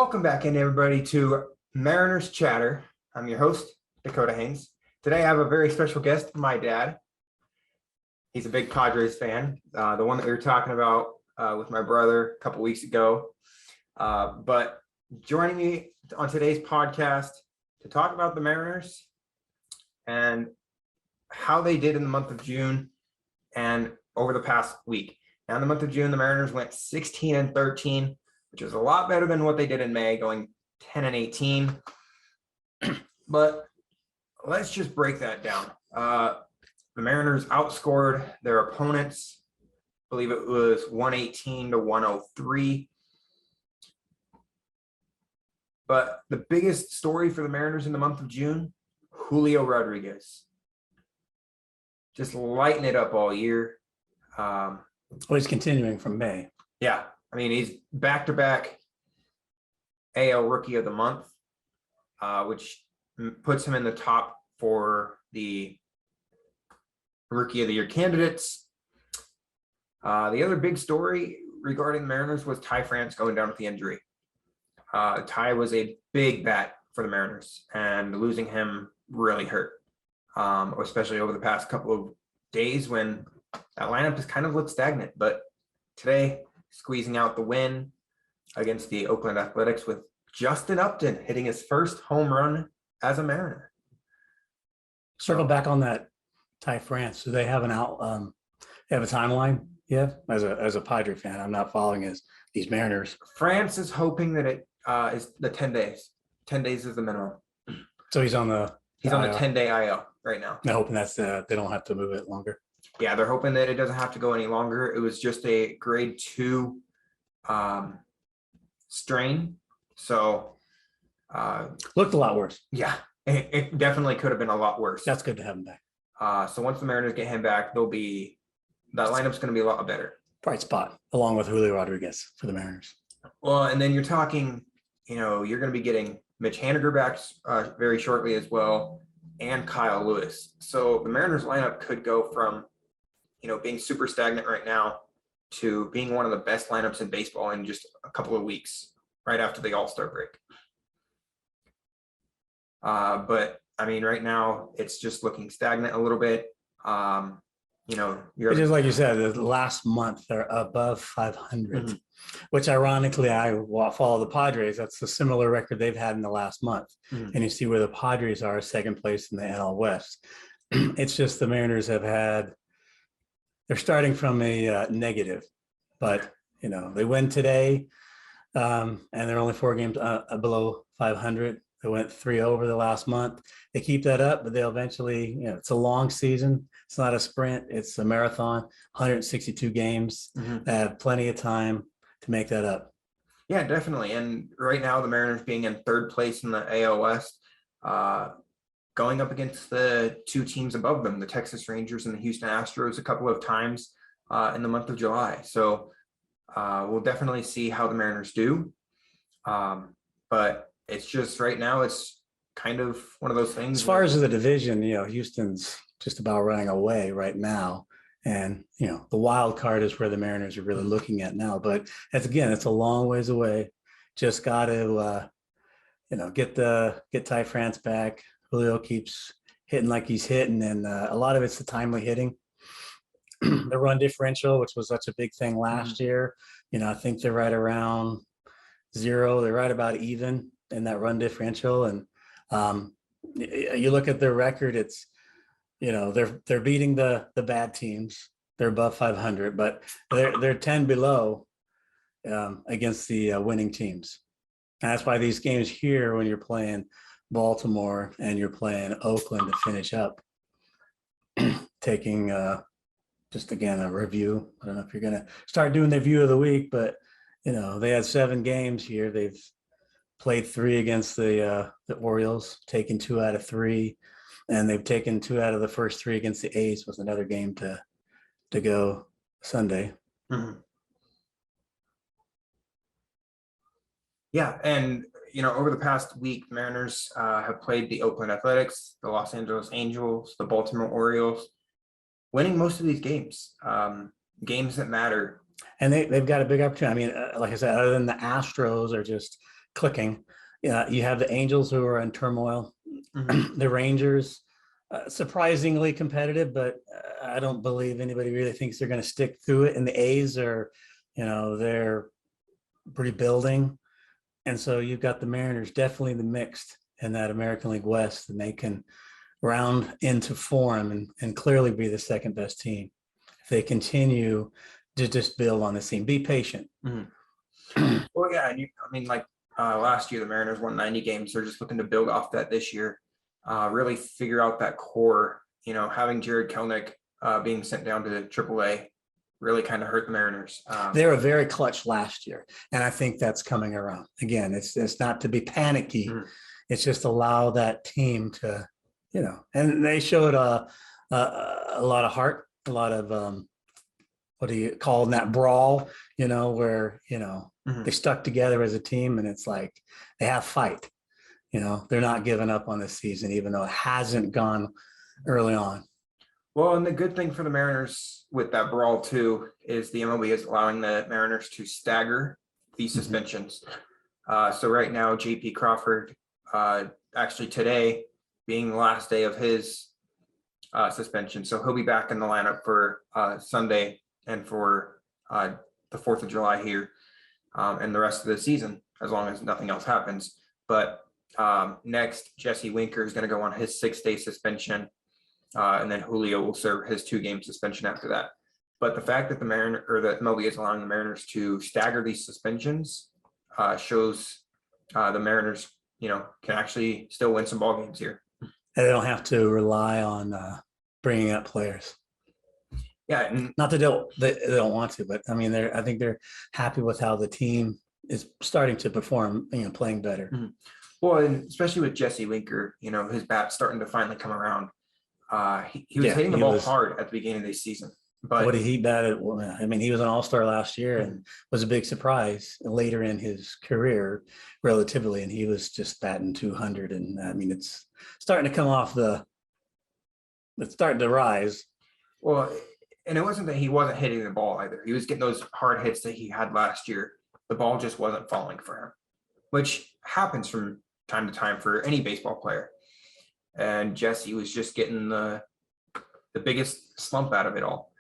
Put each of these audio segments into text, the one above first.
Welcome back in, everybody, to Mariners Chatter. I'm your host, Dacota. Today I have a very special guest, my dad. He's a big Padres fan, the one that we were talking about with my brother a couple weeks ago. But joining me on today's podcast to talk about the Mariners and how they did in the month of June and over the past week. Now, in the month of June, the Mariners went 16-13, which is a lot better than what they did in May, going 10-18. But let's just break that down. The Mariners outscored their opponents. I believe it was 118-103. But the biggest story for the Mariners in the month of June, Julio Rodriguez. Just lighting it up all year. He's continuing from May. Yeah. I mean, he's back-to-back AL Rookie of the Month, which puts him in the top for the Rookie of the Year candidates. The other big story regarding the Mariners was Ty France going down with the injury. Ty was a big bat for the Mariners, and losing him really hurt, especially over the past couple of days when that lineup just kind of looked stagnant. But today, squeezing out the win against the Oakland Athletics with Justin Upton hitting his first home run as a Mariner. Circle back on that Ty France. Do they have they have a timeline? Yeah, as a Padre fan, I'm not following these Mariners. France is hoping that it is the 10 days. 10 days is the minimum. So he's on the 10-day IL right now. I'm hoping that's they don't have to move it longer. Yeah, they're hoping that it doesn't have to go any longer. It was just a grade 2 strain. So looked a lot worse. Yeah, it definitely could have been a lot worse. That's good to have him back. So once the Mariners get him back, that lineup's going to be a lot better. Bright spot, along with Julio Rodriguez for the Mariners. Well, and then you're talking, you're going to be getting Mitch Haniger back very shortly as well, and Kyle Lewis. So the Mariners lineup could go from being super stagnant right now to being one of the best lineups in baseball in just a couple of weeks, right after the All-Star break. But I mean, right now it's just looking stagnant a little bit. Just like you said, the last month they're above 500, which ironically, I follow the Padres. That's a similar record they've had in the last month. And you see where the Padres are, second place in the NL West. It's just the Mariners they're starting from a negative, but they win today, and they're only 4 games below 500. They went 3 over the last month. They keep that up, but they'll eventually, it's a long season. It's not a sprint. It's a marathon, 162 games. They have plenty of time to make that up. Yeah, definitely. And right now the Mariners being in 3rd place in the AL West, going up against the 2 teams above them, the Texas Rangers and the Houston Astros, a couple of times in the month of July. So we'll definitely see how the Mariners do. But it's just right now, it's kind of one of those things. As far as the division, Houston's just about running away right now. And, the wild card is where the Mariners are really looking at now. But it's a long ways away. Just got to, get Ty France back. Julio keeps hitting like he's hitting, and a lot of it's the timely hitting. The run differential, which was such a big thing last year, I think they're right around 0. They're right about even in that run differential. And you look at their record, it's, they're beating the bad teams. They're above 500, but they're 10 below against the winning teams. And that's why these games here, when you're playing Baltimore and you're playing Oakland to finish up, taking just again a review. I don't know if you're going to start doing the view of the week, but they had 7 games here. They've played 3 against the Orioles, taken 2 out of 3, and they've taken 2 out of the first 3 against the A's, with another game to go Sunday. Yeah, and over the past week, Mariners have played the Oakland Athletics, the Los Angeles Angels, the Baltimore Orioles, winning most of these games, games that matter. And they've got a big opportunity. I mean, like I said, other than the Astros are just clicking. Yeah, you have the Angels who are in turmoil. Mhm. The Rangers, surprisingly competitive, but I don't believe anybody really thinks they're going to stick through it. And the A's are, they're rebuilding. And so you've got the Mariners definitely the mixed in that American League West, and they can round into form and clearly be the second best team if they continue to just build on this team. Be patient. Mhm. Well, yeah, and I mean, like last year, the Mariners won 90 games. They're just looking to build off that this year, really figure out that core. Having Jared Kelnick being sent down to AAA really kind of hurt the Mariners. They were very clutch last year, and I think that's coming around. Again, it's not to be panicky. Mhm. It's just allow that team to, and they showed a lot of heart, a lot of what do you call that brawl, where, Mhm. they stuck together as a team, and it's like they have fight. They're not giving up on this season, even though it hasn't gone early on. Well, and the good thing for the Mariners with that brawl too is the MLB is allowing the Mariners to stagger these Mhm. suspensions. So right now, JP Crawford, actually today being the last day of his suspension, so he'll be back in the lineup for Sunday and for the 4th of July here, and the rest of the season, as long as nothing else happens. But next, Jesse Winker is going to go on his 6-day suspension. And then Julio will serve his 2-game suspension after that. But the fact that the MLB is allowing the Mariners to stagger these suspensions shows the Mariners, can actually still win some ball games here. And they don't have to rely on bringing up players. Yeah, and Not that they don't want to, but I mean, I think they're happy with how the team is starting to perform, playing better. Mhm. Well, and especially with Jesse Winker, his bat's starting to finally come around. He was hitting the ball hard at the beginning of the season. But what did he batted? I mean, he was an all-star last year and was a big surprise later in his career, relatively, and he was just batting 200. And I mean, it's starting to come off it's starting to rise. Well, and it wasn't that he wasn't hitting the ball either. He was getting those hard hits that he had last year. The ball just wasn't falling for him, which happens from time to time for any baseball player. And Jesse was just getting the biggest slump out of it all.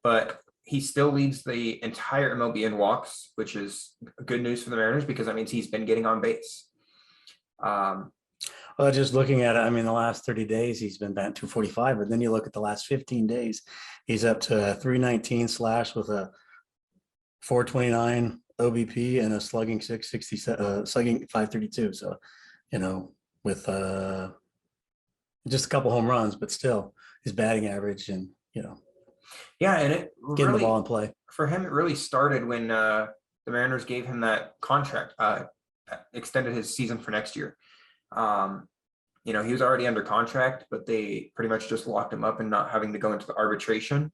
But he still leads the entire MLB in walks, which is good news for the Mariners because that means he's been getting on base. Well, just looking at it, I mean, the last 30 days he's been batting 245, but then you look at the last 15 days, he's up to a 319 slash with a 429 OBP and a slugging 667, slugging 532. So, with just a couple home runs, but still his batting average and, yeah, and it getting really, the ball in play. For him, it really started when the Mariners gave him that contract, extended his season for next year. He was already under contract, but they pretty much just locked him up and not having to go into the arbitration.